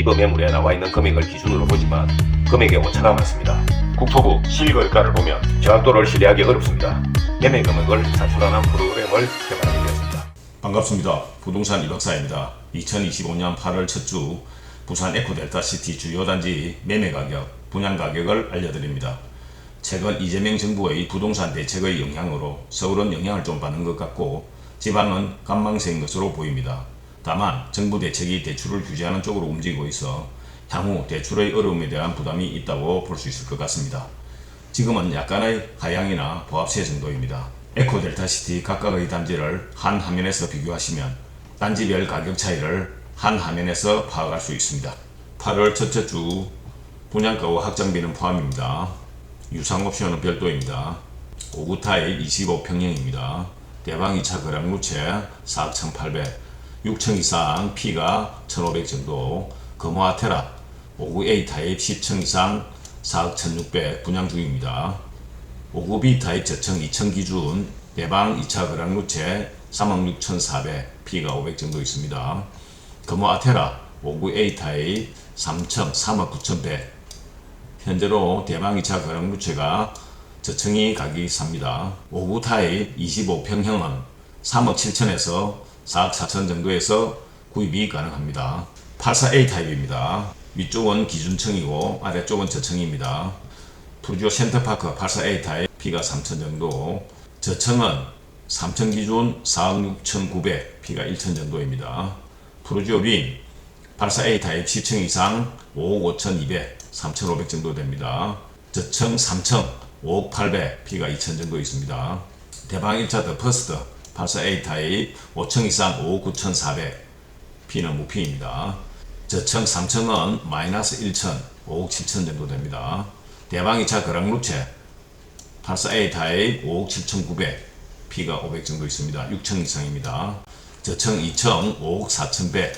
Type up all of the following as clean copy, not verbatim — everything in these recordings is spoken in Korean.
네이버 매물에 나와 있는 금액을 기준으로 보지만 금액의 오차가 많습니다. 국토부 실거래가를 보면 정확도를 신뢰하기 어렵습니다. 매매 금액을 산출하는 프로그램을 개발하게 되었습니다. 반갑습니다. 부동산 이박사입니다. 2025년 8월 첫 주 부산 에코델타시티 주요 단지 매매 가격, 분양 가격을 알려드립니다. 최근 이재명 정부의 부동산 대책의 영향으로 서울은 영향을 좀 받는 것 같고 지방은 관망세인 것으로 보입니다. 다만 정부 대책이 대출을 규제하는 쪽으로 움직이고 있어 향후 대출의 어려움에 대한 부담이 있다고 볼 수 있을 것 같습니다. 지금은 약간의 하향이나 보합세 정도입니다. 에코델타시티 각각의 단지를 한 화면에서 비교하시면 단지별 가격 차이를 한 화면에서 파악할 수 있습니다. 8월 첫째 주 분양가와 확장비는 포함입니다. 유상옵션은 별도입니다. 5구 타입 25평형입니다. 대방 2차 거량루체 4억 1,800, 6층 이상 P가 1,500 정도, 금호아테라 5구 A 타입 10층 이상 4억 1,600 분양 중입니다. 5구 B 타입 저층 2층 기준 대방 2차 거량루체 3억 6,400, P가 500 정도 있습니다. 금호아테라 5구 A 타입 3층 3억 9,100, 현재로 대방 2차 거량루체가 저층이 가격이 삽니다. 5구 타입 25평형은 3억 7천에서 4억 4천 정도에서 구입이 가능합니다. 84A 타입입니다. 위쪽은 기준층이고 아래쪽은 저층입니다. 푸르지오 센터파크 84A 타입 P가 3천 정도, 저층은 3층 기준 4억 6,900, P가 1천 정도입니다. 푸르지오 빈 84A 타입 10층 이상 5억 5,200, 3,500 정도 됩니다. 저층 3층 5억 800, P가 2천 정도 있습니다. 대방 1차 더 퍼스트 84A 타입 5층 이상 5억 9,400, P는 무피입니다. 저층 3층은 마이너스 1천, 5억 7천 정도 됩니다. 대방 2차 거량루체 84A 타입 5억 7,900, P가 500 정도 있습니다. 6층 이상입니다. 저층 2층 5억 4,100,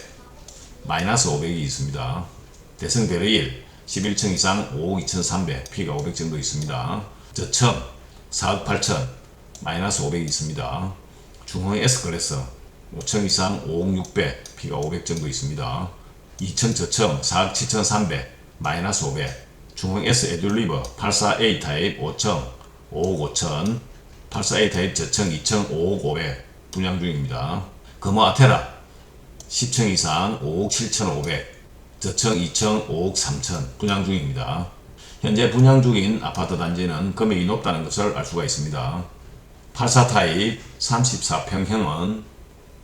마이너스 500이 있습니다. 대성 베르일 11층 이상 5억 2,300, P가 500 정도 있습니다. 저층 4억 8천, 마이너스 500이 있습니다. 중흥 S클래스 5층 이상 5억 600, P가 500 정도 있습니다. 2층 저층 4억 7,300, 마이너스 500. 중흥 S 에듀리버 84A 타입 5층 5억 5천, 84A 타입 저층 2층 5억 500 분양 중입니다. 금호 아테라 10층 이상 5억 7,500, 저층 2층 5억 3천 분양 중입니다. 현재 분양 중인 아파트 단지는 금액이 높다는 것을 알 수가 있습니다. 84 타입 34평형은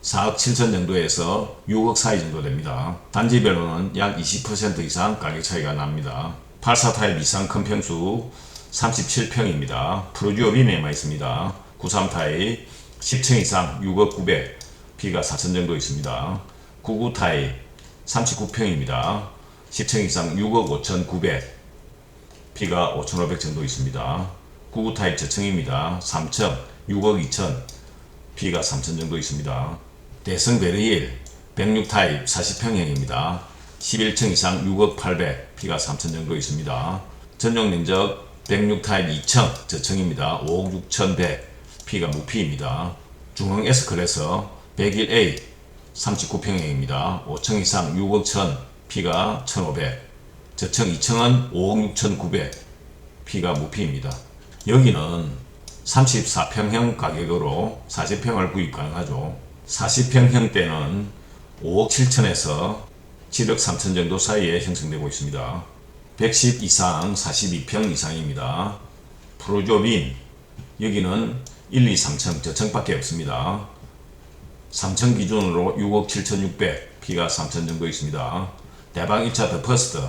4억 7천 정도에서 6억 사이 정도 됩니다. 단지별로는 약 20% 이상 가격 차이가 납니다. 84 타입 이상 큰 평수 37평입니다. 푸르지오 빈에만 있습니다. 93 타입 10층 이상 6억 900, P가 4천 정도 있습니다. 99 타입 39평입니다. 10층 이상 6억 5,900, P가 5,500 정도 있습니다. 99 타입 저층입니다. 3층 6억 2천, P가 3천 정도 있습니다. 대성 베르일 106 타입 40평형입니다. 11층 이상 6억 800, P가 3천 정도 있습니다. 전용 면적 106 타입 2층 저층입니다. 5억 6,100, P가 무피입니다. 중흥 S클래스 101A 39평형입니다. 5층 이상 6억 1천, P가 1,500, 저층 2층은 5억 6,900, P가 무피입니다. 여기는 34평형 가격으로 40평을 구입 가능하죠. 40평형 때는 5억 7천에서 7억 3천 정도 사이에 형성되고 있습니다. 110 이상 42평 이상입니다. 푸르지오 빈 여기는 1, 2, 3층 저층밖에 없습니다. 3층 기준으로 6억 7,600, P가 3천 정도 있습니다. 대방 1차 더 퍼스트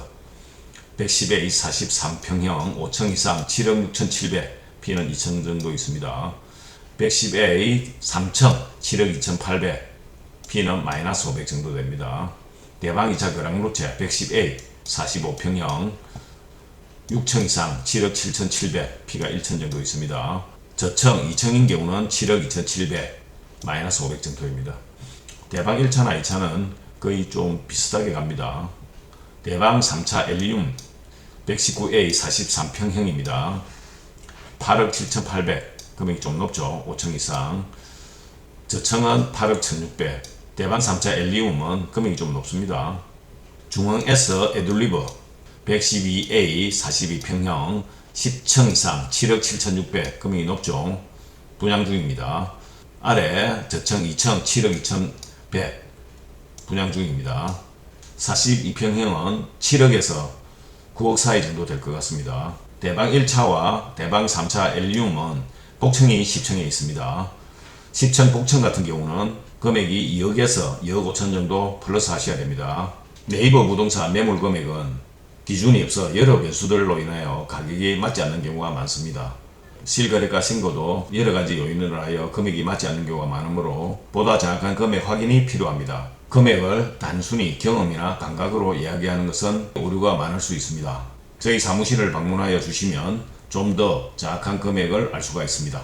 110A 43평형 5층 이상 7억 6,700, P는 2천 정도 있습니다. 110A 3층 7억 2,800, P는 마이너스 500 정도 됩니다. 대방 2차 거량루체 110A 45평형 6층 이상 7억 7,700, P가 1천 정도 있습니다. 저층 2층인 경우는 7억 2,700, 마이너스 500 정도입니다. 대방 1차나 2차는 거의 좀 비슷하게 갑니다. 대방 3차 엘리움 119A 43평형입니다. 8억 7,800, 금액이 좀 높죠. 5층 이상. 저층은 8억 1,600, 대방 3차 엘리움은 금액이 좀 높습니다. 중흥 S 에둘리버 112A 42평형 10층 이상 7억 7,600 금액이 높죠. 분양 중입니다. 아래 저층 2층 7억 2,100 분양 중입니다. 42평형은 7억에서 9억 사이 정도 될 것 같습니다. 대방 1차와 대방 3차 L룸은 복층이 10층에 있습니다. 10층 복층 같은 경우는 금액이 2억에서 2억 5천 정도 플러스 하셔야 됩니다. 네이버 부동산 매물 금액은 기준이 없어 여러 변수들로 인하여 가격이 맞지 않는 경우가 많습니다. 실거래가 신고도 여러가지 요인으로 하여 금액이 맞지 않는 경우가 많으므로 보다 정확한 금액 확인이 필요합니다. 금액을 단순히 경험이나 감각으로 이야기하는 것은 오류가 많을 수 있습니다. 저희 사무실을 방문하여 주시면 좀 더 정확한 금액을 알 수가 있습니다.